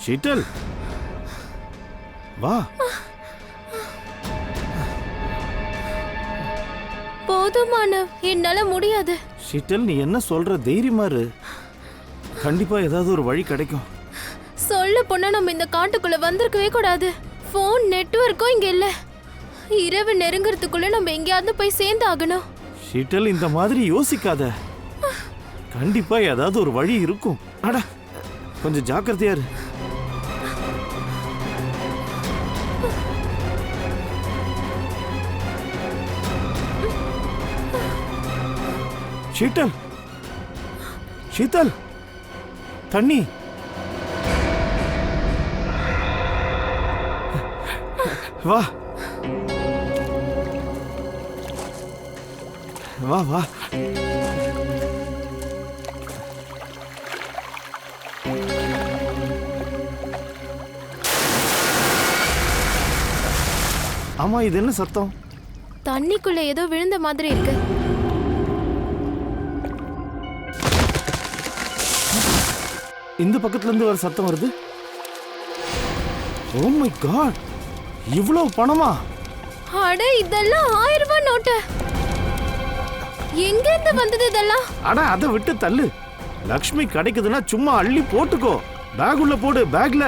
ஷீட்டல் வா. போதுமான என்னால முடியாது. ஷீட்டல் நீ என்ன சொல்ற? தைரியமா இரு. கண்டிப்பா ஏதாவது ஒரு வழி கிடைக்கும். சொல்ல போனா நம்ம இந்த காட்டுக்குள்ள வந்திருக்கவே கூடாது. போன் நெட்வொர்க்கும் இங்க இல்ல. இரவு நெருங்கறதுக்குள்ள நம்ம எங்கேயாவது போய் சேர்ந்து ஆகணும். ஷீட்டல் இந்த மாதிரி யோசிக்காத. கண்டிப்பா ஏதாவது ஒரு வழி இருக்கும். அட கொஞ்சம் ஜாக்கிரதையா இரு. ஷீட்டல் ஷீத்தல் தண்ணி. வா வா வா. ஆமா, இது என்ன சத்தம்? தண்ணிக்குள்ள ஏதோ விழுந்த மாதிரி இருக்கு. இந்த பக்கத்துல இருந்து வர சத்தம் வருது. ஓ மை காட், இவ்வளவு பணமா? அட இதெல்லாம் 1000 ரூபாய் நோட்டு. எங்க இருந்து வந்தது இதெல்லாம்? அட அதை விட்டு தள்ளு. லக்ஷ்மி கிடைக்குதுன்னா சும்மா அள்ளி போட்டுக்கோ. பேக் உள்ள போடு, பேக்ல.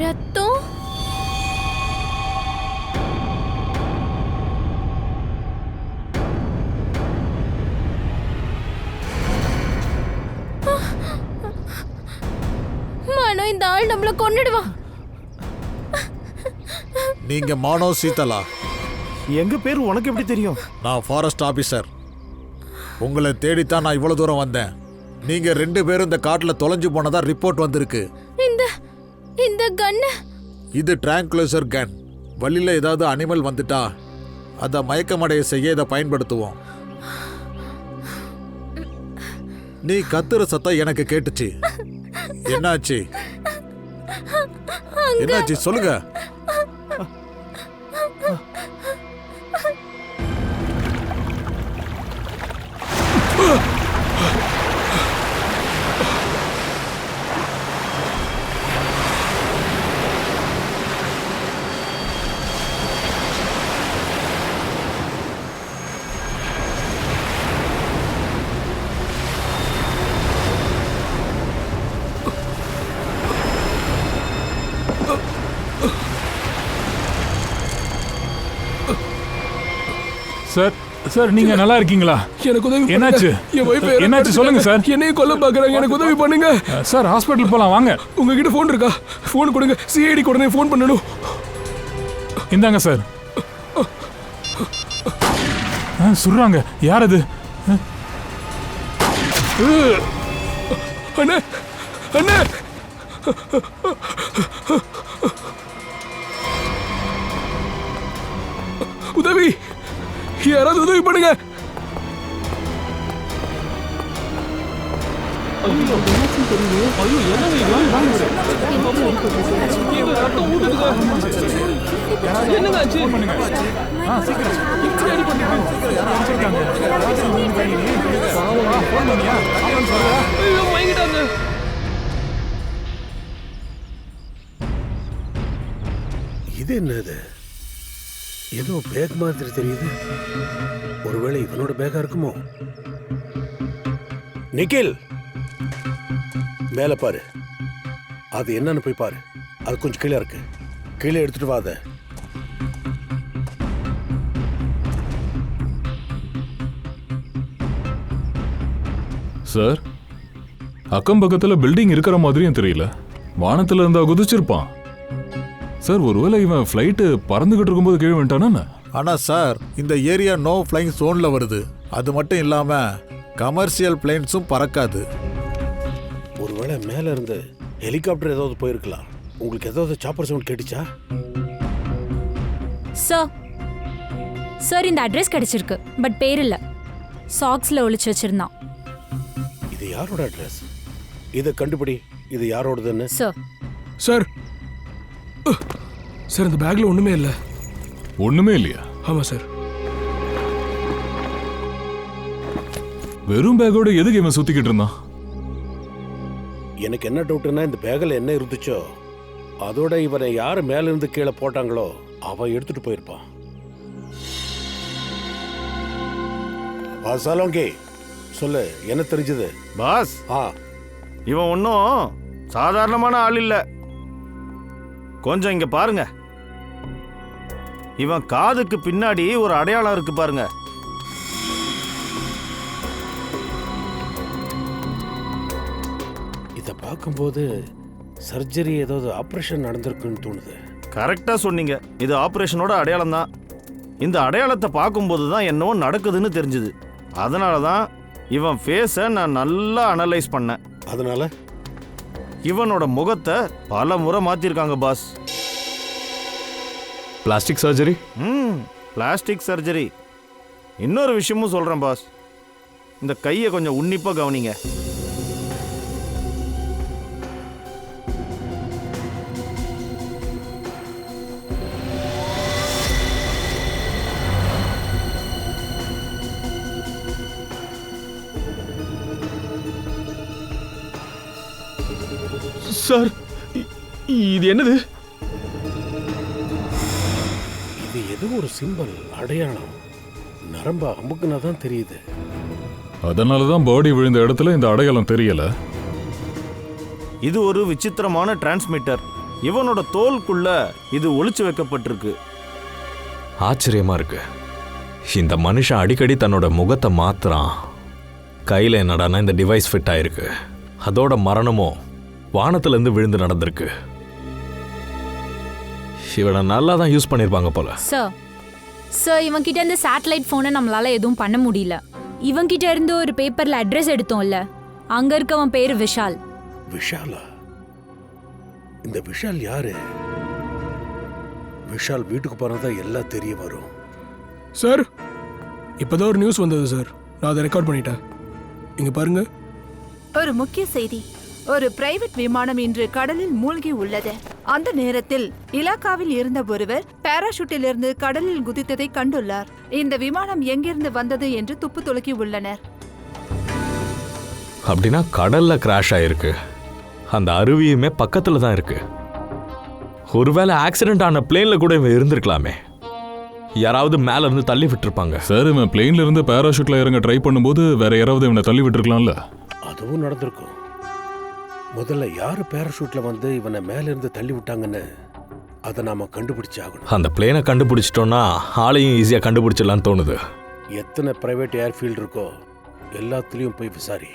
ரத்தம். மனோ, இந்த ஆள் நம்மள கொன்னுடுவா. நீங்க மானோ சீதலா? எங்க பேர் உனக்கு எப்படி தெரியும்? நான் ஃபாரஸ்ட் ஆபீசர். உங்களை தேடித்தான் நான் இவ்வளவு தூரம் வந்தேன். நீங்க 2 பேரும் இந்த காட்டுல தொலைஞ்சு போனதா ரிப்போர்ட் வந்திருக்கு. இந்த கன். இது ட்ராங்குலைசர் கன். வழியில ஏதாவது அனிமல் வந்துட்டா அதை மயக்கமடைய செய்ய இதை பயன்படுத்துவோம். நீ கத்துற சத்தம் எனக்கு கேட்டுச்சு. என்னாச்சு? என்னாச்சு சொல்லுங்க. சார் சார் நீங்க நல்லா இருக்கீங்களா? எனக்கு உதவி. என்னாச்சு? என்னாச்சு சொல்லுங்க சார். என்னையும் கொல்ல பாக்குறாங்க, எனக்கு உதவி பண்ணுங்க சார். ஹாஸ்பிட்டல் போலாம் வாங்க. உங்ககிட்ட போன் இருக்கா? போன் கொடுங்க, சிஐடி உடனே போன் பண்ணணும். இந்தாங்க சார். சொல்றாங்க. யார் அது? அண்ணே அண்ணே, உதவி, யாராவது உதவி பண்ணுங்க. இது என்னது? ஏதோ பேக் மாதிரி தெரியுது. ஒருவேளை இவனோட பேக்கா இருக்குமோ? நிக்கில், மேல பாரு. அது என்னன்னு போய் பாரு. அது கொஞ்சம் கீழே இருக்கு. கீழே எடுத்துட்டு வா. அதை சார், அக்கம் பக்கத்துல பில்டிங் இருக்கிற மாதிரியும் தெரியல. வானத்துல இருந்தா குதிச்சிருப்பான். சார், ஒருவேளை இவன் ஃப்ளைட்டு பறந்துகிட்டு இருக்கும்போது கீழே வந்துட்டானா? ஆனா சார், இந்த ஏரியா நோ ஃப்ளைங் ஜோன்ல வருது. அது மட்டும் இல்லாம கமர்ஷியல் பிளேன்ஸும் பறக்காது. ஒருவேளை மேல இருந்து ஹெலிகாப்டர் ஏதாவது போயிருக்கலாம். உங்களுக்கு ஏதாவது சாப்பர் சவுண்ட் கேட்டுச்சா? சார் இந்த அட்ரஸ் கிடைச்சிருக்கு, பட் பேர் இல்ல. சாக்ஸ்ல ஒளிச்சு வச்சிருந்தான். இது யாரோட அட்ரஸ்? இதை கண்டுபிடி. இது யாரோடதுன்னு. சார் சார் சார் இந்த பேக்ல ஒண்ணுமே இல்ல. ஒண்ணுமே இல்லையா? ஆமா சார். வெறும் பேக்கோட எதுக்கு இவன் சுத்திக்கிட்டு இருந்தான்? எனக்கு என்ன டவுட்னா, இந்த பேக்கில் என்ன இருந்துச்சோ அதோட இவனை யார் மேல இருந்து கீழே போட்டாங்களோ அவ எடுத்துட்டு போயிருப்பான். சலோங்கி, சொல்லு, என்ன தெரிஞ்சது? பாஸ், இவன் ஒன்றும் சாதாரணமான ஆள் இல்ல. கொஞ்சம் இங்க பாருங்க. இவன் காதுக்கு பின்னாடி ஒரு அடையாளம் இருக்கு பாருங்க. இதை பார்க்கும்போது சர்ஜரி ஏதாவது ஆப்ரேஷன் நடந்திருக்குன்னு தோணுது. கரெக்டா சொன்னீங்க. இது ஆபரேஷனோட அடையாளம் தான். இந்த அடையாளத்தை பார்க்கும்போது தான் என்னவோ நடக்குதுன்னு தெரிஞ்சுது. அதனால தான் இவன் ஃபேஸை நான் நல்லா அனலைஸ் பண்ணேன். அதனால இவனோட முகத்தை பல முறை மாத்திருக்காங்க boss. Plastic surgery? Plastic surgery. இன்னொரு விஷயமும் சொல்றேன் பாஸ், இந்த கையை கொஞ்சம் உன்னிப்பா கவனிங்க. சார், இது என்னது? இது ஏதோ ஒரு சிம்பல், அடையாளம். நரம்பா அமுக்குனா தான் தெரியுது. அதனாலதான் பாடி விழுந்த இடத்துல இந்த அடையாளம் தெரியல. இது ஒரு விசித்திரமான டிரான்ஸ்மிட்டர். இவனோட தோலுக்குள்ள இது ஒளிச்சு வைக்கப்பட்டிருக்கு. ஆச்சரியமா இருக்கு. இந்த மனுஷன் அடிக்கடி தன்னோட முகத்தை மாத்துறான். கையில் என்னடானா இந்த டிவைஸ் ஃபிட் ஆயிருக்கு. அதோட மரணமும் வானத்திலிருந்து விழுந்து நடந்திருக்கு. இவனை நல்லா தான் யூஸ் பண்ணிருப்பாங்க போல. சார் இவன் கிட்ட இருந்து சேட்டலைட் போனை நம்மளால எதுவும் பண்ண முடியல. இவன் கிட்ட இருந்து ஒரு பேப்பர்ல அட்ரஸ் எடுத்தோம்ல, அங்க இருக்கவன் பேரு விஷால். விஷாலா? இந்த விஷால் யாரு? விஷால் வீட்டுக்கு போனதா எல்லாம் தெரிய வரும். சார், இப்பதான் ஒரு நியூஸ் வந்தது சார். நான் அதை ரெக்கார்ட் பண்ணிட்டேன். இங்க பாருங்க. ஒரு முக்கிய செய்தி. ஒரு பிரைவேட் விமானம் இன்று கடலில் மூழ்கி உள்ளது. அந்த நேரத்தில் இலாக்காவில் இருந்த ஒருவர் பாராசூட்டில் இருந்து கடலில் குதித்ததை கண்டுள்ளார். இந்த விமானம் எங்கிருந்து வந்தது என்று துப்பு துலக்கி உள்ளனர். அப்படின்னா கடல்ல கிராஷ் ஆயிருக்கு. அந்த அருவியுமே பக்கத்துல தான் இருக்கு. ஒருவேளை ஆக்சிடென்ட் ஆன பிளேன்ல கூட இவன் இருந்திருக்கலாமே. யாராவது மேல இருந்து தள்ளி விட்டுருப்பாங்க. சார், இவன் பிளேன்ல இருந்து பாராசூட்ல இறங்க ட்ரை பண்ணும்போது வேற யாராவது இவனை தள்ளி விட்டுருக்கலாம்ல. அதுவும் நடந்திருக்கும். முதல்ல யாரு பாராசூட்ல வந்து இவனை மேல இருந்து தள்ளி விட்டாங்கன்னு அதை நாம கண்டுபிடிச்சாகணும். அந்த பிளேனை கண்டுபிடிச்சிட்டோம்னா ஆளையும் ஈஸியா கண்டுபிடிச்சிடலான்னு தோணுது. எத்தனை பிரைவேட் ஏர்ஃபீல்டு இருக்கோ எல்லாத்துலயும் போய் விசாரி.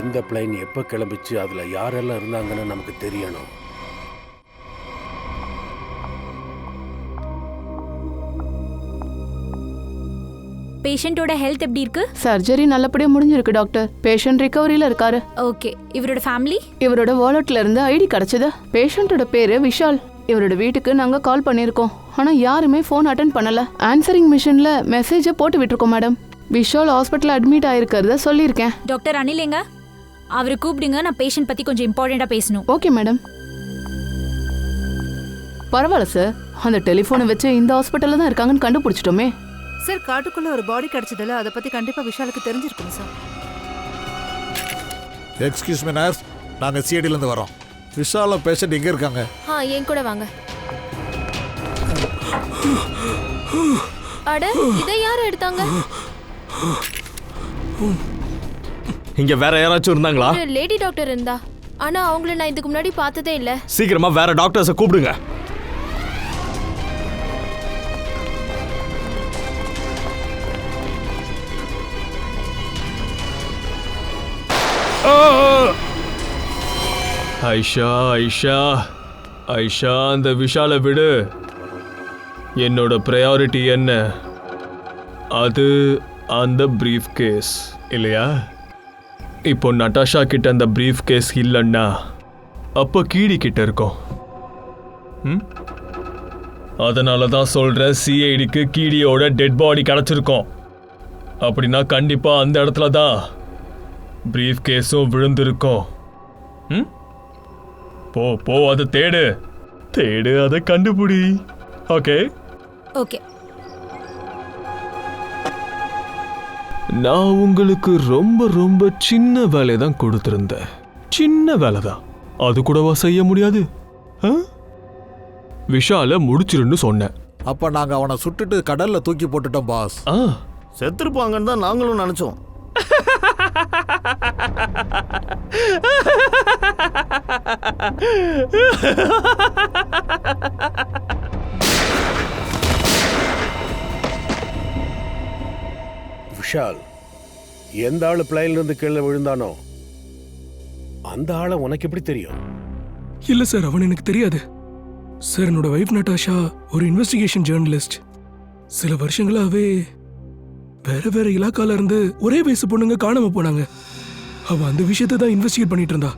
எந்த பிளைன் எப்ப கிளம்பிச்சு, அதுல யாரெல்லாம் இருந்தாங்கன்னு நமக்கு தெரியணும். பேஷண்டோட ஹெல்த் எப்படி இருக்கு? சர்ஜரி நல்லபடியா முடிஞ்சிருக்கு டாக்டர். பேஷண்ட் ரிகவரியில இருக்காரு. ஓகே. இவரோட ஃபேமிலி? இவரோட வாலெட்ல இருந்து ஐடி கிடைச்சது. பேஷண்டோட பேரு விஷால். இவரோட வீட்டுக்கு நாங்க கால் பண்ணிருக்கோம். ஆனா யாருமே போன் அட்டென்ட் பண்ணல. ஆன்சரிங் மிஷின்ல மெசேஜை போட்டு விட்டுருக்கோம் மேடம். விஷால் ஹாஸ்பிட்டல் அட்மிட் ஆயிருக்கிறத சொல்லியிருக்கேன். டாக்டர் அனில் எங்க? அவரை கூப்பிடுங்க. நான் பேஷண்ட் பத்தி கொஞ்சம் இம்பார்ட்டண்டா பேசணும். Okay madam. பரவாயில்ல சார், அந்த டெலிஃபோனை வச்சு இந்த ஹாஸ்பிட்டல்ல தான் இருக்காங்கன்னு கண்டுபிடிச்சிட்டோமே. சார், காட்டுக்குள்ள ஒரு பாடி கிடைச்சதுல அதை பத்தி கண்டிப்பா விஷாலுக்கு தெரிஞ்சிருக்கும் சார். எக்ஸ்கியூஸ் மீ நர்ஸ், நாங்க சிஐடில இருந்து வரோம். விஷால பேஷண்ட் எங்க இருக்காங்க? என் கூட வாங்க. அட, இதை யார் எடுத்தாங்க? இங்க வேற யாராச்சும் இருந்தாங்களா? ஒரு லேடி டாக்டர் இருந்தா. ஆனா அவங்கள நான் இதுக்கு முன்னாடி பார்த்ததே இல்ல. சீக்கிரமா வேற டாக்டர்ஸை கூப்பிடுங்க. ஐஷா ஐஷா ஐஷா, அந்த விஷாலை விடு. என்னோட ப்ரையாரிட்டி என்ன? அது அந்த பிரீஃப் கேஸ் இல்லையா? இப்போ நட்டாஷா கிட்ட அந்த பிரீஃப் கேஸ் இல்லைன்னா அப்போ கீடி கிட்ட இருக்கும். அதனால தான் சொல்கிறேன், சிஐடிக்கு கீடியோட டெட் பாடி கிடச்சிருக்கோம். அப்படின்னா கண்டிப்பாக அந்த இடத்துல தான் பிரீஃப் கேஸும் விழுந்திருக்கும். போ போ, அதை தேடு தேடு, அதை கண்டுபிடி. Okay okay. நான் உங்களுக்கு ரொம்ப ரொம்ப சின்ன வேலை தான் கொடுத்துருந்தேன். சின்ன வேலை தான், அது கூடவா செய்ய முடியாது? விஷால முடிச்சிருன்னு சொன்னேன். அப்ப நாங்க அவனை சுட்டுட்டு கடல்ல தூக்கி போட்டுட்டோம் பாஸ். செத்துருப்பாங்கன்னு தான் நாங்களும் நினைச்சோம். விஷால் எந்த ஆளு பிளைன்ல இருந்து கீழே விழுந்தானோ அந்த ஆளை உனக்கு எப்படி தெரியும்? இல்ல சார், அவன் எனக்கு தெரியாது சார். என்னோட வைஃப் நட்டாஷா ஒரு இன்வெஸ்டிகேஷன் ஜேர்னலிஸ்ட். சில வருஷங்களாவே வேற வேற இலாக்கால இருந்து ஒரே வயசு பொண்ணுங்க காணாம போனாங்க. அவ அந்த விஷயத்தை தான் இன்வெஸ்டிகேட் பண்ணிட்டு இருந்தா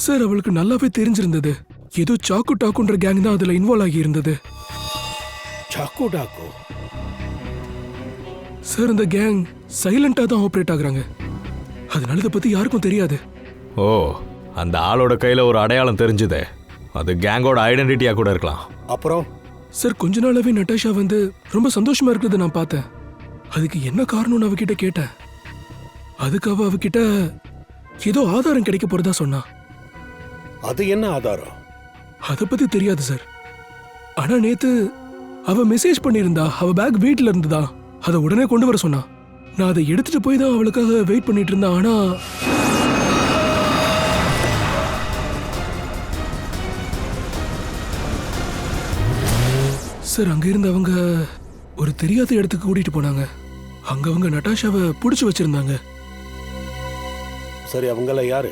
சார். அவளுக்கு நல்லாவே தெரிஞ்சிருந்தது, ஏதோ சாக்கு டாக்குன்ற கேங் தான் அதுல இன்வால்வ் ஆகி இருந்தது. சாக்கு டாக்கு சார், இந்த கேங் சைலண்டா தான் ஆபரேட் ஆகுறாங்க. அதனால இதை பத்தி யாருக்கும் தெரியாது. ஓ, அந்த ஆளோட கையில ஒரு அடையாளம் தெரிஞ்சுதே, அது கேங்கோட ஐடென்டிட்டியா கூட இருக்கலாம். அப்புறம் சார், கொஞ்ச நாளாவே நட்டாஷா வந்து ரொம்ப சந்தோஷமா இருக்கிறது நான் பார்த்தேன். அதுக்கு என்ன காரணம்னு அவகிட்ட கேட்டேன். அதுக்கு அவகிட்ட ஏதோ ஆதாரம் கிடைக்க போறதா சொன்னா. அது என்ன ஆதாரம்? அதை பத்தி தெரியாது சார். ஆனா நேத்து அவ மெசேஜ் பண்ணியிருந்தா, அவ பேக் வீட்டுல இருந்துதா, அதை உடனே கொண்டு வர சொன்னா. நான் அதை எடுத்துட்டு போய் தான் அவளுக்காக வெயிட் பண்ணிட்டு இருந்தேன். ஆனா சார், அங்க இருந்து அவங்க ஒரு தெரியாத இடத்துக்கு கூட்டிட்டு போனாங்க. அங்க அவங்க நட்டாஷாவை புடிச்சு வச்சிருந்தாங்க. சரி, அவங்கள யாரு?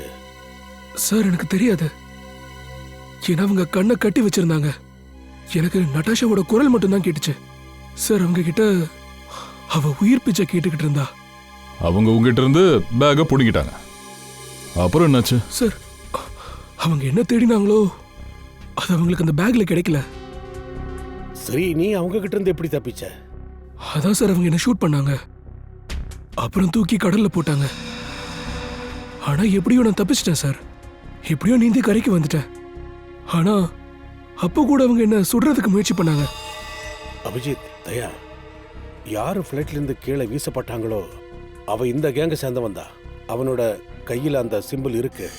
சார், எனக்கு தெரியாது. ஏன்னா அவங்க கண்ணை கட்டி வச்சிருந்தாங்க. எனக்கு நட்டாஷாவோட குரல் மட்டும் தான் கேட்டுச்சு சார். அவங்க கிட்ட அவ உயிர் பிச்சை கேட்டுக்கிட்டு இருந்தா. அவங்க உங்ககிட்ட இருந்து பேக்கை பிடிக்கிட்டாங்க. அப்புறம் என்னாச்சு சார்? அவங்க என்ன தேடினாங்களோ அது அவங்களுக்கு அந்த பேக்ல கிடைக்கல. சரி, நீ அவங்க கிட்ட இருந்து எப்படி தப்பிச்ச? அதான் சார், அவங்க என்ன ஷூட் பண்ணாங்க, அப்புறம் தூக்கி கடல்ல போட்டாங்க. ஆனா எப்படியோ நான் தப்பிச்சிட்டேன் சார். எப்படியோ நீந்தி கரைக்கு வந்துட்டேன். ஆனா அப்போ கூட அவங்க என்ன சுடுறதுக்கு முயற்சி பண்ணாங்க. அபிஜித், தயா, யாரு ஃப்ளைட்ல இருந்து கீழே வீசப்பட்டாங்களோ அவ இந்த கேங்க சேர்ந்தவன் தான். அவனோட கையில் அந்த சிம்பிள் இருக்கு.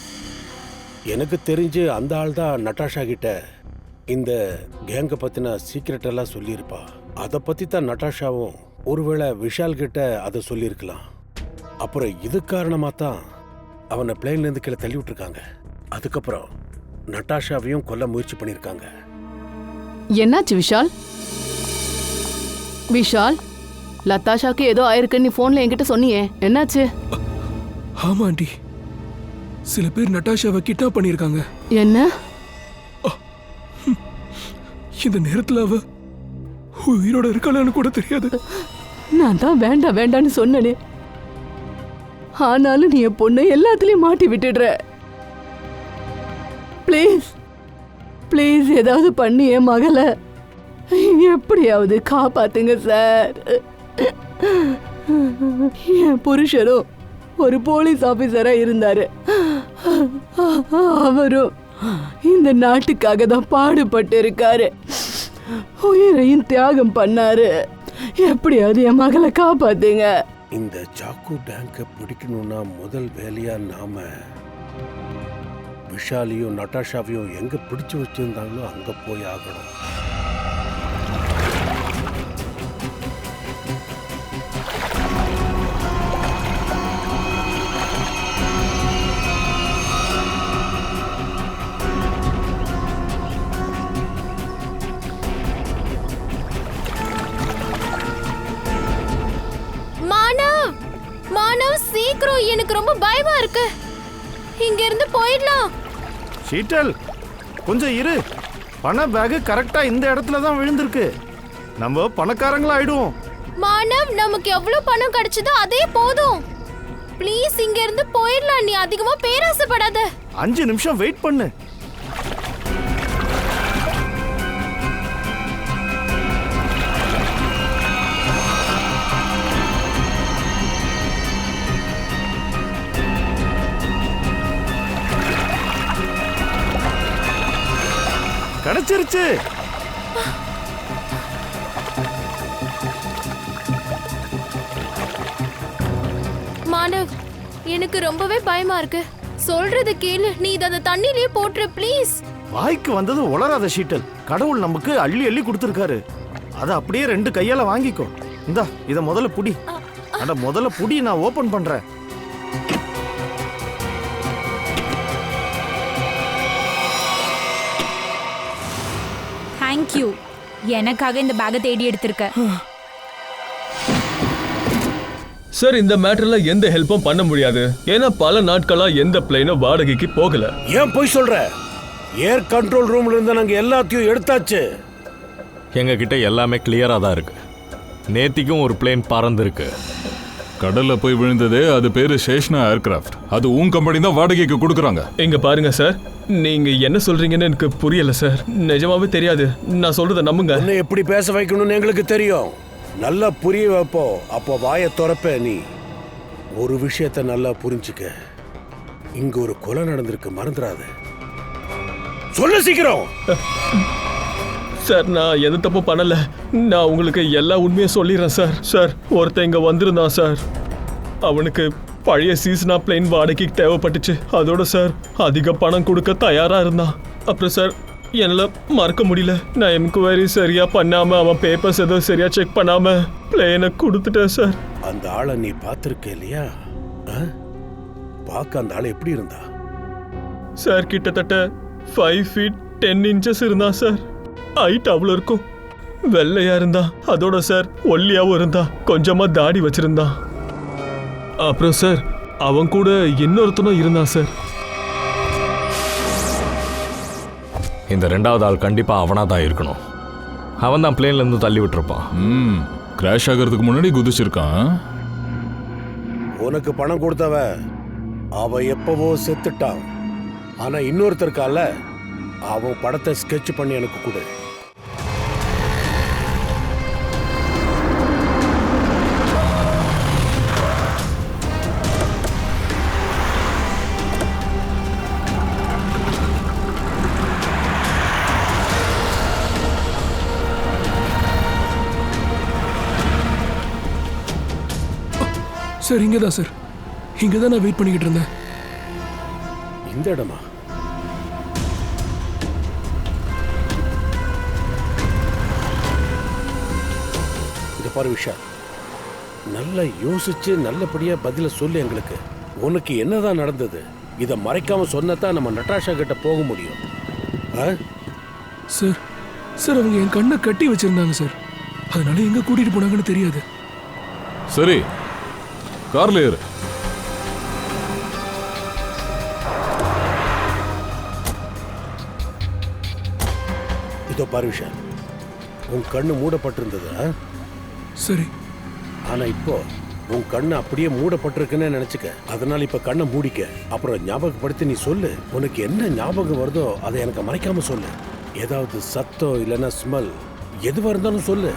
எனக்கு தெரிஞ்சு அந்த ஆள் தான் நட்டாஷா கிட்ட இந்த கேங்கை பத்தின சீக்ரெட் எல்லாம் சொல்லியிருப்பா. அதை பத்தி தான் நட்டாஷாவும் ஒருவேளை விஷால் கிட்ட அதை சொல்லியிருக்கலாம். அப்புறம் இது காரணமா தான் அவனை பிளேன்ல இருந்து கீழே தள்ளி விட்டுருக்காங்க. அதுக்கப்புறம் நட்டாஷாவையும் கொல்ல முயற்சி பண்ணியிருக்காங்க. என்னாச்சு விஷால்? விஷால், லதாஷாக்கு ஏதோ ஆயிருக்குன்னு நீ போன்ல என்கிட்ட சொன்னியே, என்னாச்சு? ஆமா ஆண்டி, சில பேர் நட்டாஷாவை கிட்னாப் பண்ணியிருக்காங்க. என்ன? இந்த நேரத்துல அவ உயிரோட இருக்காளான்னு கூட தெரியாது. நான் தான் வேண்டாம் வேண்டான்னு சொன்னனே, ஆனாலும் நீ என் பொண்ணை எல்லாத்துலயும் மாட்டி விட்டுடுற. ப்ளீஸ் ப்ளீஸ், ஏதாவது பண்ணி என் மகளை எப்படியாவது காப்பாத்துங்க சார். என் புருஷரும் ஒரு போலீஸ் ஆபீசரா இருந்தாரு. அவரும் இந்த நாட்டுக்காக தான் பாடுபட்டு இருக்காரு. உயிரையும் தியாகம் பண்ணாரு. எப்படியாவது என் மகளை காப்பாத்துங்க. இந்த சாக்கு டேங்கை பிடிக்கணும்னா முதல் வேலையா நாம விஷாலையும் நட்டாஷாவையும் எங்க பிடிச்சு வச்சிருந்தாங்களோ அங்க போய் ஆகணும். சீக்கிரம், எனக்கு ரொம்ப பயமா இருக்கு. இங்க இருந்து போயிடலாம். ஷீட்டல், கொஞ்சம் இரு. பண பேக் கரெக்டா இந்த இடத்துல தான் விழுந்திருக்கு. நம்ம பணக்காரங்களா ஆயிடுவோம். மானவ், நமக்கு எவ்வளவு பணம் கிடைச்சதோ அதே போதும். ப்ளீஸ் இங்க இருந்து போயிடலாம். நீ அதிகமா பேராசைப்படாத. 5 நிமிஷம் வெயிட் பண்ணு. கிடைச்சிருச்சு. மானவ், எனக்கு ரொம்பவே பயமா இருக்கு. சொல்றது கேளு. நீ இத அந்த தண்ணியிலே போட்டுரு ப்ளீஸ். வாய்க்கு வந்தது உளராத ஷீட்டல். கடவுள் நமக்கு அள்ளி அள்ளி கொடுத்துருக்காரு. அதை அப்படியே 2 கையால வாங்கிக்கோ. இந்தா, இத முதல்ல புடி. அட முதல்ல புடி, நான் ஓபன் பண்றேன். தேங்க்யூ, எனக்காக இந்த பேக்கை தேடி எடுத்திருக்க. சார், இந்த மேட்டர்ல எந்த ஹெல்ப்பும் பண்ண முடியாது. ஏன்னா பல நாட்களா எந்த பிளைனும் வாடகைக்கு போகல. ஏன் போய் சொல்ற? ஏர் கண்ட்ரோல் ரூம்ல இருந்து நாங்க எல்லாத்தையும் எடுத்தாச்சு. எங்க கிட்ட எல்லாமே கிளியரா தான் இருக்கு. நேத்திக்கும் ஒரு பிளேன் பறந்துருக்கு. கடல்ல போய் விழுந்ததே அது பேரு சேஷ்னா ஏர்கிராஃப்ட். அது உன் கம்பெனி தான் வாடகைக்கு கொடுக்குறாங்க. இங்க பாருங்க சார், நீங்க என்ன சொல்றீங்கன்னு எனக்கு புரியல சார். நிஜமாவே தெரியாது. நான் சொல்றத நம்புங்க. என்ன எப்படி பேச வைக்கணும்னு எங்களுக்கு தெரியும். நல்லா புரிய வைப்போம். அப்போ வாயை திறப்ப. நீ ஒரு விஷயத்த நல்லா புரிஞ்சுக்க. இங்க ஒரு கொலை நடந்திருக்கு, மறந்துடாத. சொல்ல சீக்கிரம். சார், நான் எந்த தப்பு பண்ணல. நான் உங்களுக்கு எல்லா உண்மையும் சொல்லிடுறேன் சார். சார், ஒருத்தன் இங்க வந்திருந்தான் சார். அவனுக்கு பழைய சீசனா பிளைன் வாடகைக்கு தேவைப்பட்டுச்சு. அதோட சார் அதிக பணம் கொடுக்க தயாரா இருந்தான். அப்புறம் சார் என்னால மறக்க முடியல. நான் என்கொயரி சரியா பண்ணாம, அவன் பேப்பர்ஸ் எதுவும் சரியா செக் பண்ணாம பிளேனை கொடுத்துட்டேன் சார். அந்த ஆளை நீ பார்த்திருக்க இல்லையா? பார்க்க அந்த ஆள் எப்படி இருந்தா? சார், கிட்டத்தட்ட 5 feet 10 inches இருந்தான் சார். ஹைட் அவ்வளோ இருக்கும். வெள்ளையா இருந்தா. அதோட சார் ஒல்லியாவும் இருந்தா. கொஞ்சமா தாடி வச்சிருந்தான். அப்புறம் சார் அவன் கூட இன்னொருத்தனும் இருந்தான் சார். இந்த 2வது ஆள் கண்டிப்பா அவனா தான் இருக்கணும். அவன் தான் பிளேன்ல இருந்து தள்ளி விட்டுருப்பான். கிராஷ் ஆகிறதுக்கு முன்னாடி குதிச்சிருக்கான். உனக்கு பணம் கொடுத்தவ அவ எப்பவோ செத்துட்டான். ஆனா இன்னொருத்தருக்கால, அவன் படத்தை ஸ்கெட்ச் பண்ணி எனக்கு கொடு. சார், இங்கே தான் சார். இங்கே தான் நான் வெயிட் பண்ணிக்கிட்டு இருந்தேன். இந்த இடமா? இத பாரு விஷால், நல்லா யோசிச்சு நல்லபடியா பதில சொல்லு எங்களுக்கு. உனக்கு என்னதான் நடந்தது? இதை மறைக்காம சொன்னதான் நம்ம நட்டாஷா கிட்ட போக முடியும். சார் சார் அவங்க என் கண்ணை கட்டி வச்சிருந்தாங்க சார். அதனால எங்க கூட்டிட்டு போனாங்கன்னு தெரியாது. சரி, கார்ல ஏறு. இதோ பாரு விஷால், உன் கண்ணு மூடப்பட்டிருந்தது. சரி. ஆனா இப்போ உன் கண்ணு அப்படியே மூடப்பட்டிருக்குன்னு நினைச்சுக்க. அதனால இப்ப கண்ணை மூடிக்க. அப்புறம் ஞாபகப்படுத்தி நீ சொல்லு. உனக்கு என்ன ஞாபகம் வருதோ அதை எனக்கு மறைக்காம சொல்லு. ஏதாவது சத்தம் இல்லைன்னா ஸ்மெல் எதுவா இருந்தாலும் சொல்லு.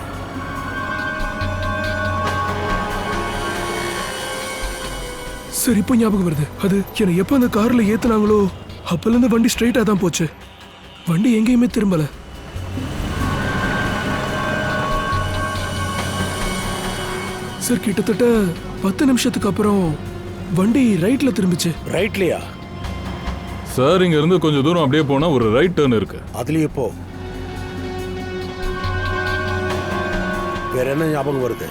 சரி, இப்போ ஞாபகம் வருது. அது என்னை எப்போ அந்த கார்ல ஏத்துனாங்களோ அப்பல இருந்து வண்டி ஸ்ட்ரைட்டா தான் போச்சு. வண்டி எங்கேயுமே திரும்பல. சார், கிட்டத்தட்ட 10 நிமிஷத்துக்கு அப்புறம் வண்டி ரைட்ல திரும்பிச்சு. ரைட்லயா? சார், இங்க இருந்து கொஞ்சம் தூரம் அப்படியே போனா ஒரு ரைட் டர்ன் இருக்கு. அதுலயே போ. வேற என்ன ஞாபகம் வருது?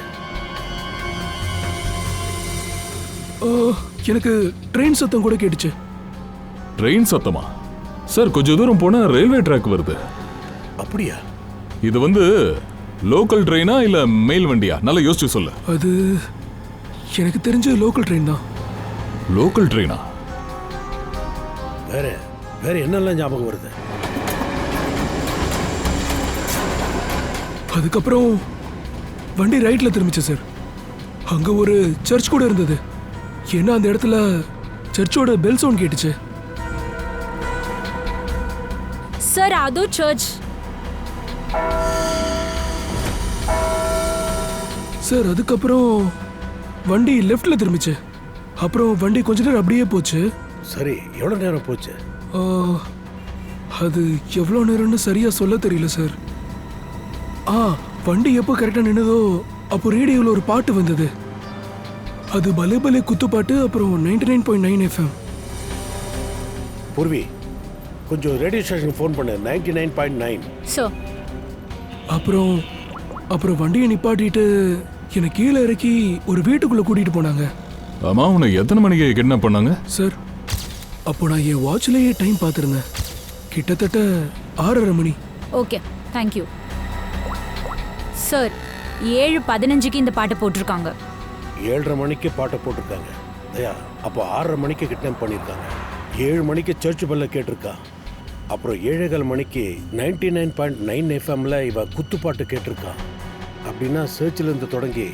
எனக்கு ட்ரெயின் சத்தம் கூட கேட்டுச்சு. ட்ரெயின் சத்தமா? சார், கொஞ்சம் தூரம் போனா ரயில்வே ட்ராக் வருது. அப்படியா? இது லோக்கல் ட்ரெயினா இல்ல மெயில் வண்டியா? நல்லா யோசிச்சு சொல்லு. அது எனக்கு தெரிஞ்ச லோக்கல் ட்ரெயின் தான். லோக்கல் ட்ரெயினா? வேற என்னெல்லாம் ஞாபகம் வருது? அதுக்கப்புறம் வண்டி ரைட்ல திரும்பிச்சு சார். அங்க ஒரு சர்ச் கூட இருந்தது. ஏன்னா அந்த இடத்துல சர்ச்சோட பெல் சவுண்ட் கேட்டுச்சு. சார் அதோ சர்ச். சார் அதுக்கப்புறம் வண்டி லெஃப்ட்ல திரும்பிச்சு. அப்புறம் வண்டி கொஞ்ச நேரம் அப்படியே போச்சு. சரி, எவ்வளவு நேரம் போச்சு? அது எவ்வளோ நேரம்னு சரியா சொல்ல தெரியல சார். வண்டி எப்போ கரெக்டா நின்னதோ அப்போ ரேடியோவில் ஒரு பாட்டு வந்தது. அது பலே பலே குத்து பாட்டு. அப்புறம் 99.9 FM. பூர்வி, கொஞ்சம் ரேடியோ ஸ்டேஷனுக்கு ஃபோன் பண்ணு. 99.9. சார் அப்புறம் வண்டியை நிப்பாட்டிட்டு என்னை கீழே இறக்கி ஒரு வீட்டுக்குள்ள கூட்டிட்டு போனாங்க. ஆமா, உன்னை எத்தனை மணிக்கு கிட்னாப் பண்ணாங்க? சார் அப்போ நான் என் வாட்ச்லயே டைம் பார்த்துருந்தேன். கிட்டத்தட்ட 6:30 மணி. Okay, thank you. சார் 7:15க்கு இந்த பாட்டை போட்டிருக்காங்க. 7:30 மணிக்கு பாட்டை போட்டிருக்காங்க. தயா, அப்போ 6:30 மணிக்கு கிட்னாப் பண்ணியிருக்காங்க. 7 மணிக்கு சர்ச் பெல்ல கேட்டிருக்கா. அப்புறம் 7:15 மணிக்கு 99.9 FMல இவ குத்துப்பாட்டு கேட்டிருக்கா. அப்படின்னா சர்ச்சில் இருந்து தொடங்கி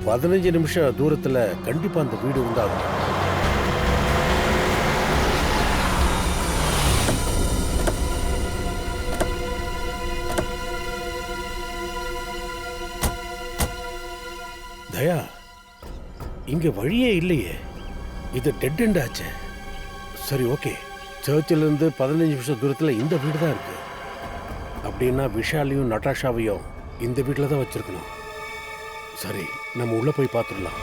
15 நிமிஷம் தூரத்தில் கண்டிப்பாக அந்த வீடு உண்டாகும். தயா, இங்க வழியே இல்லையே. இது டெட் எண்ட் ஆச்சு. சரி, ஓகே. சர்ச்சில் இருந்து 15 நிமிஷம் தூரத்தில் இந்த வீடு தான் இருக்கு. அப்படின்னா விஷாலையும் நட்டாஷாவையும் இந்த வீட்டில் தான் வச்சிருக்கணும். சரி, நம்ம உள்ள போய் பார்த்துடலாம்.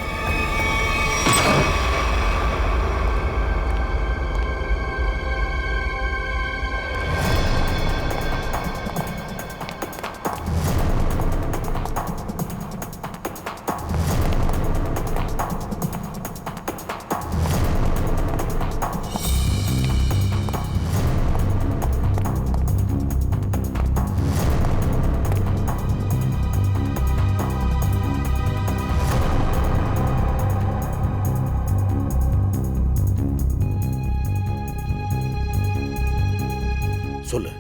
சொல்லு,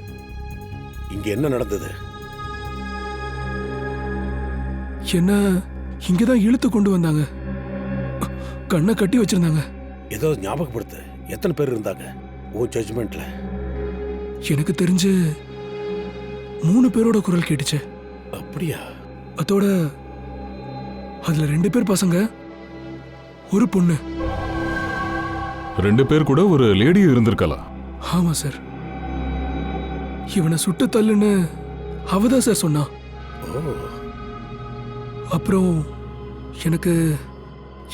இங்க என்ன நடந்தது? என்ன இங்கதான் இழுத்து கொண்டு வந்தாங்க. கண்ணை கட்டி வச்சிருந்தாங்க. ஏதோ ஞாபகப்படுத்து, எத்தனை பேர் இருந்தாங்க உன் ஜட்ஜ்மெண்ட்ல? எனக்கு தெரிஞ்சு 3 பேரோட குரல் கேட்டுச்சு. அப்படியா? அதோட அதுல 2 பேர் பசங்க, ஒரு பொண்ணு. 2 பேர் கூட ஒரு லேடி இருந்திருக்கலாம். ஆமா சார். இவனை சுட்டு தள்ளுன்னு அவதான் சார் சொன்னா. அப்புறம் எனக்கு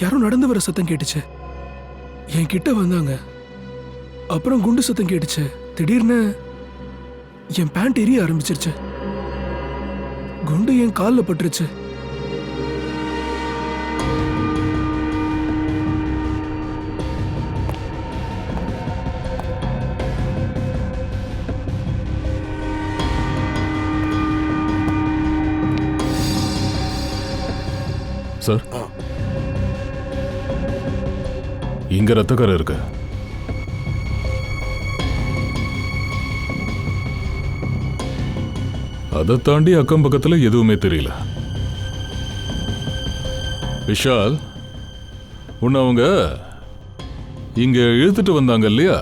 யாரோ நடந்து வர சத்தம் கேட்டுச்சு. என் கிட்ட வந்தாங்க. அப்புறம் குண்டு சத்தம் கேட்டுச்சு. திடீர்னு என் பேண்ட் எரிய ஆரம்பிச்சிருச்சு. குண்டு என் காலில் பட்டுருச்சு. சார், இங்க ரத்தக்கரை இருக்கு. அதை தாண்டி அக்கம் பக்கத்துல எதுவுமே தெரியல. விஷால், உன்னை அவங்க இங்க இழுத்துட்டு வந்தாங்க இல்லையா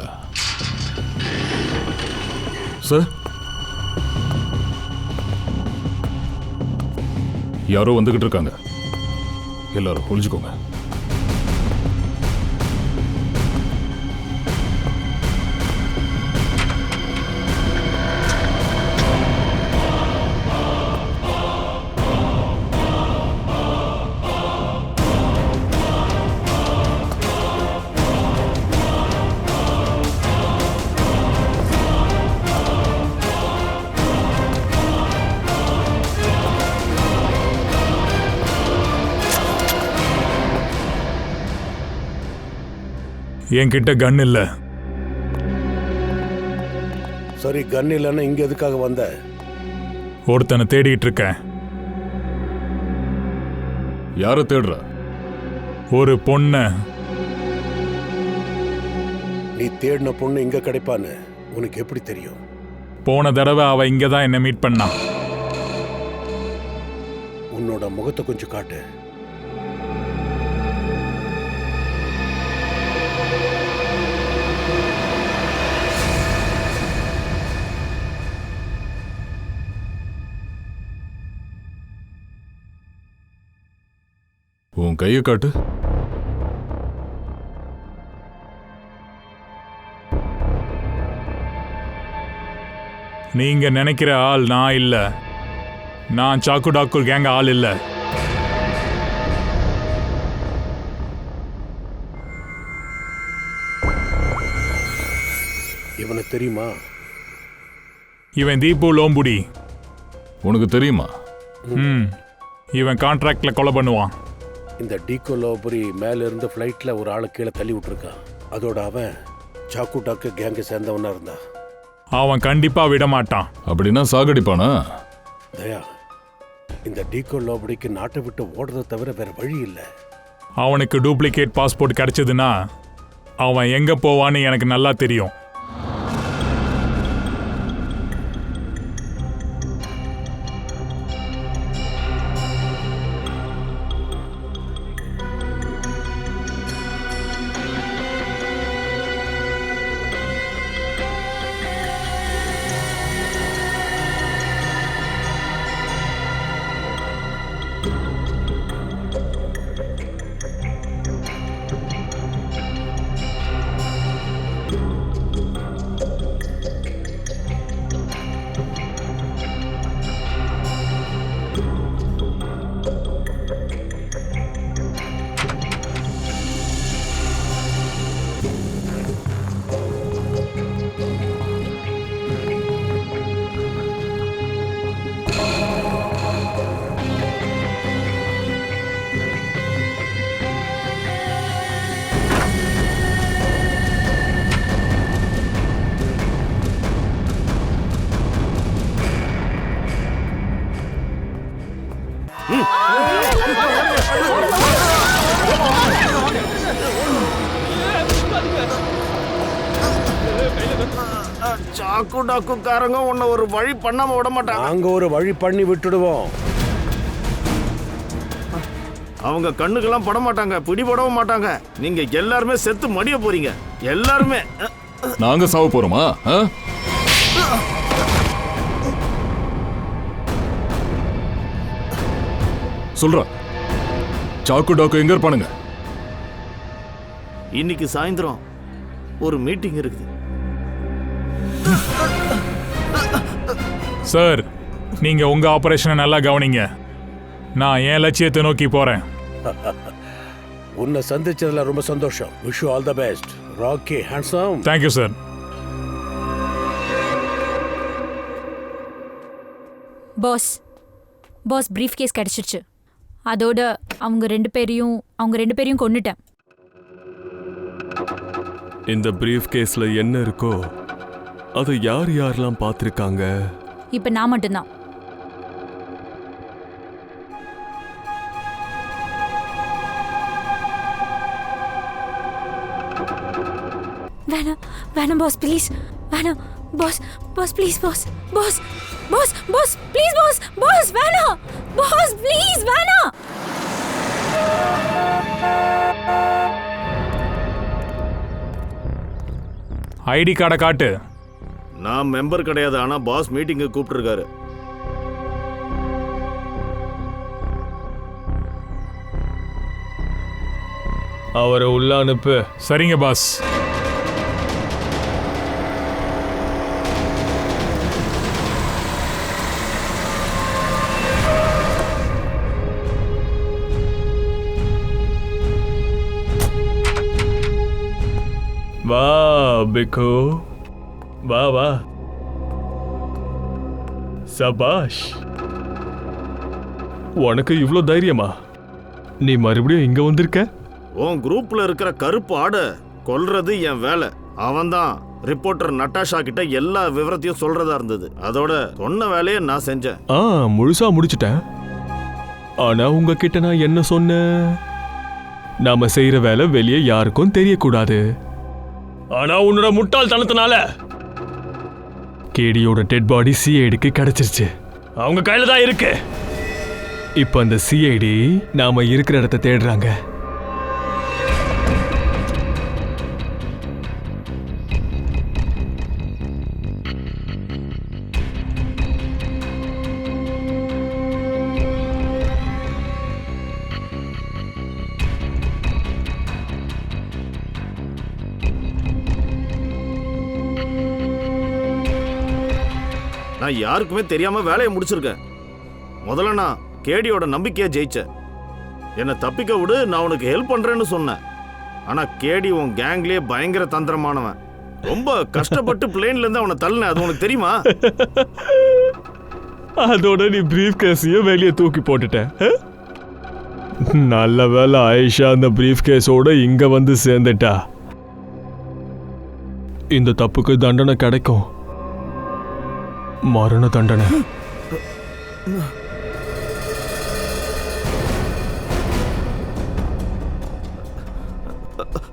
சார்? யாரோ வந்துகிட்டு இருக்காங்க. எல்லாரும் ஒளிஞ்சுக்கோங்க. என்கிட்ட கன் இல்ல. சரி, கன் இல்லைன்னா இங்க எதுக்காக வந்த? ஒருத்தனை தேடிட்டு இருக்கேன். யார தேடுற? ஒரு பொண்ண. நீ தேடின பொண்ணு இங்க கிடைப்பான்னு உனக்கு எப்படி தெரியும்? போன தடவை அவ இங்க தான் என்ன மீட் பண்ணா. உன்னோட முகத்தை கொஞ்சம் காட்டு. உன் கையை காட்டு. நீங்க நினைக்கிற ஆள் நான் இல்ல. நான் சாக்கு டாக்கூர் கேங்க ஆள் இல்ல. இவனை தெரியுமா? இவன் தீபு லோம்புடி. உனக்கு தெரியுமா? இவன் கான்ட்ராக்ட்ல கொலை பண்ணுவான். இந்த டீகோ லோபுரி மேல இருந்து ஃப்ளைட்ல ஒரு ஆளை கீழே தள்ளி விட்டுருக்கான். அதோட அவன் சாக்கு டாக்கு கேங்க சேர்ந்தவனா இருந்தான். அவன் கண்டிப்பா விட மாட்டான். அப்படின்னா சாகடிப்பானா? தயா, இந்த டீகோ லோபுரிக்கு நாட்டை விட்டு ஓடுறத தவிர வேற வழி இல்லை. அவனுக்கு டூப்ளிகேட் பாஸ்போர்ட் கிடைச்சதுன்னா அவன் எங்க போவான்னு எனக்கு நல்லா தெரியும். சாக்கு டாக்குக்காரங்க உன்னை ஒரு வழி பண்ணாம விட மாட்டாங்க. நாங்க ஒரு வழி பண்ணி விட்டுடுவோம். அவங்க கண்ணுக்கெல்லாம் பட மாட்டாங்க, பிடிபடவும் மாட்டாங்க. நீங்க எல்லாருமே செத்து மடிய போறீங்க. எல்லாருமே. நாங்க சாவ போறோமா? சொல்ற சாக்கு டாக்கு எங்க இருப்பானுங்க? இன்னைக்கு சாயந்தரம் ஒரு மீட்டிங் இருக்குது. சார், நீங்க உங்க ஆபரேஷனை நல்லா கவனிங்க. நான் என் லட்சியத்தை நோக்கி போறேன். உன்னை சந்திச்சதுல ரொம்ப சந்தோஷம். Wish you all the best. Rocky handsome. Thank you sir. Boss boss briefcase கிடைச்சிருச்சு. அதோட அவங்க ரெண்டு பேரையும் கொன்னுட்டேன். இந்த பிரீஃப் கேஸ்ல என்ன இருக்கோ அதை யார் யாரெல்லாம் பார்த்திருக்காங்க? இப்ப நான் மட்டும்தான். வேணாம் வேணாம் பாஸ் ப்ளீஸ். வேணாம் boss. Boss please boss. Boss boss boss please boss. Boss வேணாம். பாஸ் ப்ளீஸ் வேணாம். ஐடி கார்டை காட்டு. நான் மெம்பர் கிடையாது, ஆனா பாஸ் மீட்டிங்கு கூப்பிட்டுருக்காரு. அவரை உள்ள அனுப்பு. சரிங்க பாஸ். வா பிக்கு, வா வா. சபாஷ், உனக்கு இவ்ளோ தைரியமா? நீ மறுபடியும் இங்க வந்திருக்க? உன் குரூப்ல இருக்கிற கருப்பு ஆடை கொல்றது என் வேலை. அவன்தான் ரிப்போர்ட்டர் நட்டாஷா கிட்ட எல்லா விவரத்தையும் சொல்றதா இருந்தது. அதோட சொன்ன வேலையை நான் செஞ்சேன். முழுசா முடிச்சிட்டேன். ஆனா உங்ககிட்ட நான் என்ன சொன்னேன்? நாம செய்யற வேலை வெளியே யாருக்கும் தெரியக்கூடாது. ஆனா உன்னோட முட்டாள்தனத்தினால கேடியோட டெட் பாடி சிஐடிக்கு கிடைச்சிருச்சு. அவங்க கையில தான் இருக்கு. இப்ப அந்த சிஐடி நாம இருக்கிற இடத்த தேடுறாங்க. நான் யாருக்குமே தெரியாம வேலையை முடிச்சிருக்கேன். முதல்ல நான் கேடியோட நம்பிக்கையை ஜெயிச்சேன். என்னை தப்பிக்க விடு, நான் உனக்கு ஹெல்ப் பண்றேன்னு சொன்னேன். ஆனா கேடி உன் கேங்லயே பயங்கர தந்திரமானவன். ரொம்ப கஷ்டப்பட்டு பிளேன்ல இருந்து அவனை தள்ளினேன். அது உனக்கு தெரியுமா? அதோட நீ பிரீஃப் கேஸையும் வெளியே தூக்கி போட்டுட்ட. நல்ல வேலை ஆயிஷா அந்த பிரீஃப் கேஸோட இங்க வந்து சேர்ந்துட்டா. இந்த தப்புக்கு தண்டனை கிடைக்கும். மரண தண்டனை.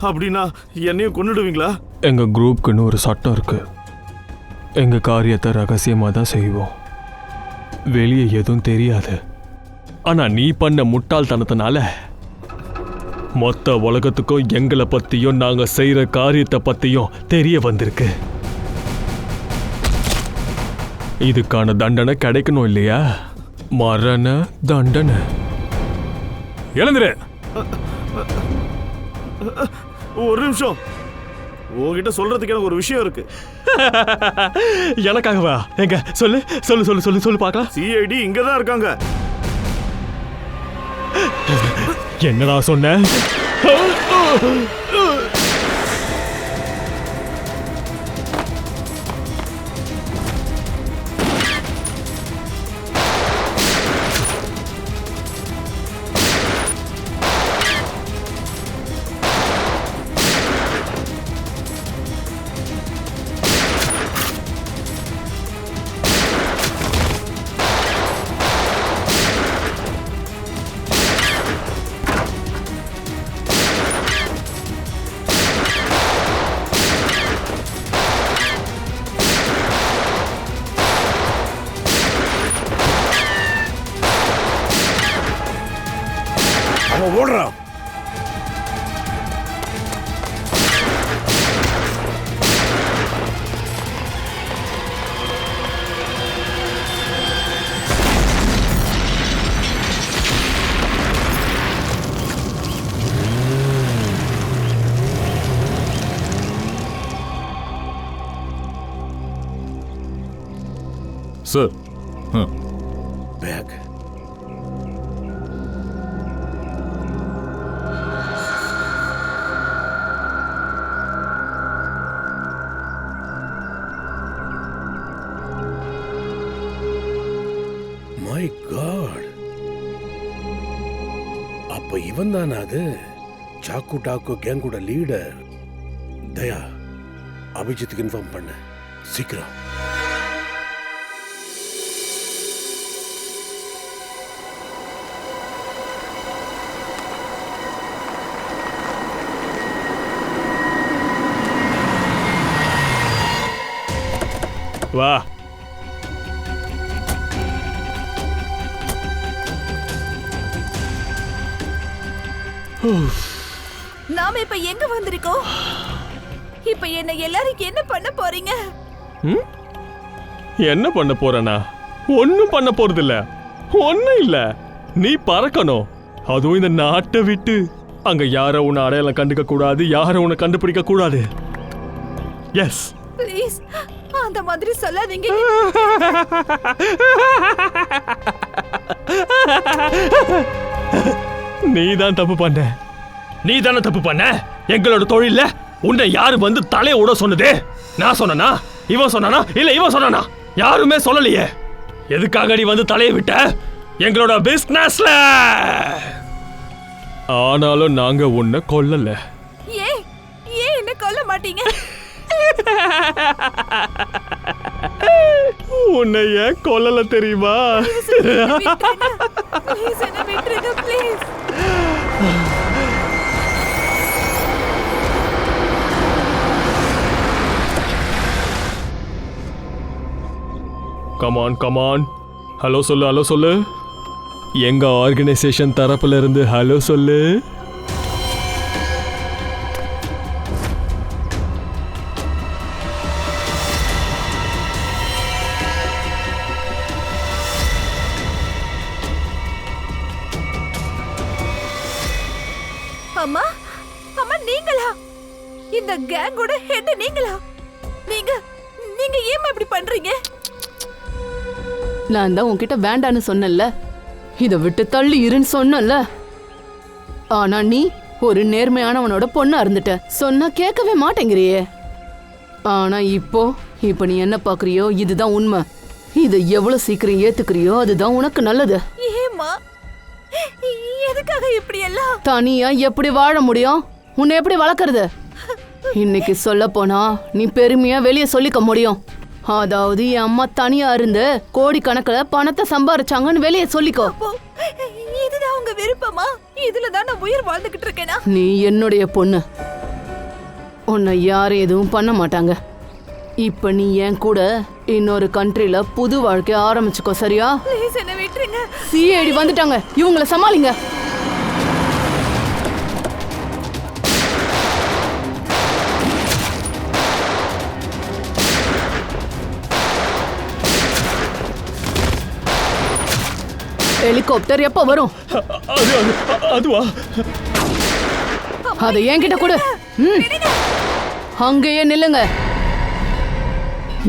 அப்படின்னா என்னையும் கொன்னுடுவீங்களா? எங்க குரூப்புக்குன்னு ஒரு சட்டம் இருக்கு. எங்க காரியத்தை ரகசியமா தான் செய்வோம். வெளியே எதுவும் தெரியாது. ஆனா நீ பண்ண முட்டாள்தனத்தினால மொத்த உலகத்துக்கும் எங்களை பத்தியும் நாங்க செய்யற காரியத்தை பத்தியும் தெரிய வந்திருக்கு. இதுக்கான தண்டனை கிடைக்கணும் இல்லையா? மரண தண்டனை. எழுந்துரு. ஒரு நிமிஷம், உங்ககிட்ட சொல்றதுக்கு எனக்கு ஒரு விஷயம் இருக்கு. எனக்காகவா? எங்க சொல்லு சொல்லு சொல்லு சொல்லு சொல்லு பார்க்கலாம். சிஐடி இங்கதான் இருக்காங்க. என்னடா சொன்ன? அவன் ஓடுறான். சார். பேக். மை காட், அப்ப இவன் தானா அது? சாக்கு டாக்கு கேங்கோட லீடர். தயா, அபிஜித்துக்கு இன்ஃபார்ம் பண்ண சீக்கிரம். வா. நாம இப்ப எங்க வந்திருக்கோம்? இப்ப என்ன எல்லாரும் என்ன பண்ண போறீங்க? என்ன பண்ண போறனா? ஒன்னும் பண்ண போறது இல்ல. ஒன்னும் இல்ல. நீ பறக்கணும். அதுவும் இந்த நாட்டை விட்டு. அங்க யார உன்னை அடையாளம் கண்டுக்க கூடாது, யார உன்னை கண்டுபிடிக்க கூடாது. எஸ். ப்ளீஸ் அந்த மாதிரி சொல்லாதீங்க. நீ தான் தப்பு பண்ண. நீ தானே தப்பு பண்ண. எங்களோட தொழில உன்னை யாரு வந்து தலைய விட சொன்னது? நான் சொன்னா? இவன் சொன்னானா? இல்ல இவன் சொன்னானா? யாருமே சொல்லலையே. எதுக்காக நீ வந்து தலைய விட்ட? எங்களோட பிசினஸ்ல. ஆனாலும் நாங்க உன்னை கொல்லல. ஏன் என்ன கொல்ல மாட்டீங்க? உன்னை ஏன் கொல்லல தெரியுமா? Come on come on. ஹலோ சொல்லு. எங்க ஆர்கனைசேஷன் தரப்புல இருந்து ஹலோ சொல்லு. அம்மா அம்மா நீங்களா? இந்த கேங்கோட ஹெட் நீங்களா? நீங்க நீங்க ஏன் இப்படி பண்றீங்க? நான் தான் உன்கிட்ட வேண்டான்னு சொன்னேன்ல, இதை விட்டு தள்ளி இருன்னு சொன்னேன்ல. ஆனா நீ ஒரு நேர்மையானவனோட பொண்ணா இருந்துட்ட. சொன்னா கேட்கவே மாட்டேங்கிறியே. ஆனா இப்போ நீ என்ன பாக்குறியோ இதுதான் உண்மை. இதை எவ்வளவு சீக்கிரம் ஏத்துக்கிறியோ அதுதான் உனக்கு நல்லது. ஏம்மா எதுக்காக இப்படி எல்லாம்? தனியா எப்படி வாழ முடியும்? உன்னை எப்படி வளர்க்கறது? இன்னைக்கு சொல்ல போனா நீ பெருமையா வெளியே சொல்லிக்க முடியும். அதாவது என் அம்மா தனியா இருந்து கோடிக்கணக்கில் பணத்தை சம்பாரிச்சாங்கன்னு வெளியே சொல்லிக்கோ. இதுதான் உங்க விருப்பமா? இதுலதான் நான் உயிர் வாழ்ந்துகிட்டு இருக்கேனா? நீ என்னுடைய பொண்ணு, உன்னை யாரும் எதுவும் பண்ண மாட்டாங்க. இப்ப நீ என் கூட இன்னொரு கண்ட்ரில புது வாழ்க்கைய ஆரம்பிச்சுக்கோ, சரியா? ப்ளீஸ் என்ன விட்டுருங்க. சிஐடி வந்துட்டாங்க, இவங்களை சமாளிங்க. ஹெலிகாப்டர் எப்ப வரும்? அதுவா? அதை என்கிட்ட கொடு. அங்கேயே நில்லுங்க,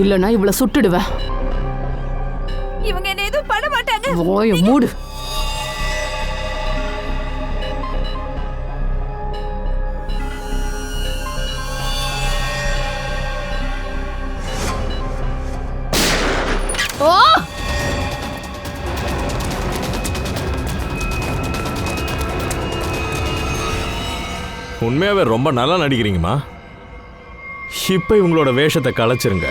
இல்லனா இவள சுட்டுடுவேன். இவங்க என்ன எதுவும் பண்ண மாட்டாங்க. வாய மூடு. ஓ! உண்மையாவே ரொம்ப நல்லா நடிக்கிறீங்கம்மா. இப்போ இவங்களோட வேஷத்தை கலைச்சிருங்க.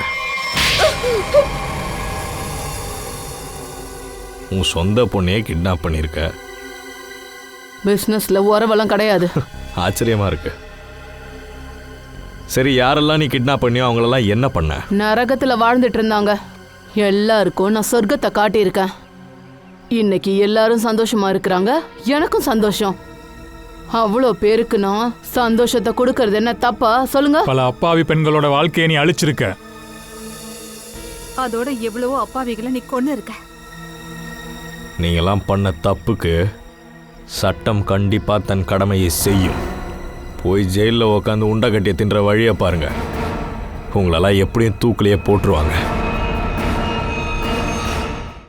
உன் சொந்த பொண்ணையே கிட்னாப் பண்ணியிருக்க. பிசினஸ்ல உறவெல்லாம் கிடையாது. ஆச்சரியமா இருக்கு. சரி, யாரெல்லாம் நீ கிட்னாப் பண்ணியோ அவங்களெல்லாம் என்ன பண்ண? நரகத்துல வாழ்ந்துட்டு இருந்தாங்க. எல்லாருக்கும் நான் சொர்க்கத்தை காட்டியிருக்கேன். இன்னைக்கு எல்லாரும் சந்தோஷமா இருக்கிறாங்க, எனக்கும் சந்தோஷம். அவ்வளோ பேருக்கு நான் சந்தோஷத்தை கொடுக்கறது என்ன தப்பா சொல்லுங்க? பல அப்பாவி பெண்களோட வாழ்க்கையை நீ அழிச்சிருக்க. அதோட எவ்வளவோ அப்பாவிகளை நீ கொன்னு இருக்க. நீங்கெல்லாம் பண்ண தப்புக்கு சட்டம் கண்டிப்பா தன் கடமையை செய்யும். போய் ஜெயிலில் உட்காந்து உண்டை கட்டிய தின்ற வழியை பாருங்க. உங்களெல்லாம் எப்படியும் தூக்கிலேயே போட்டுருவாங்க.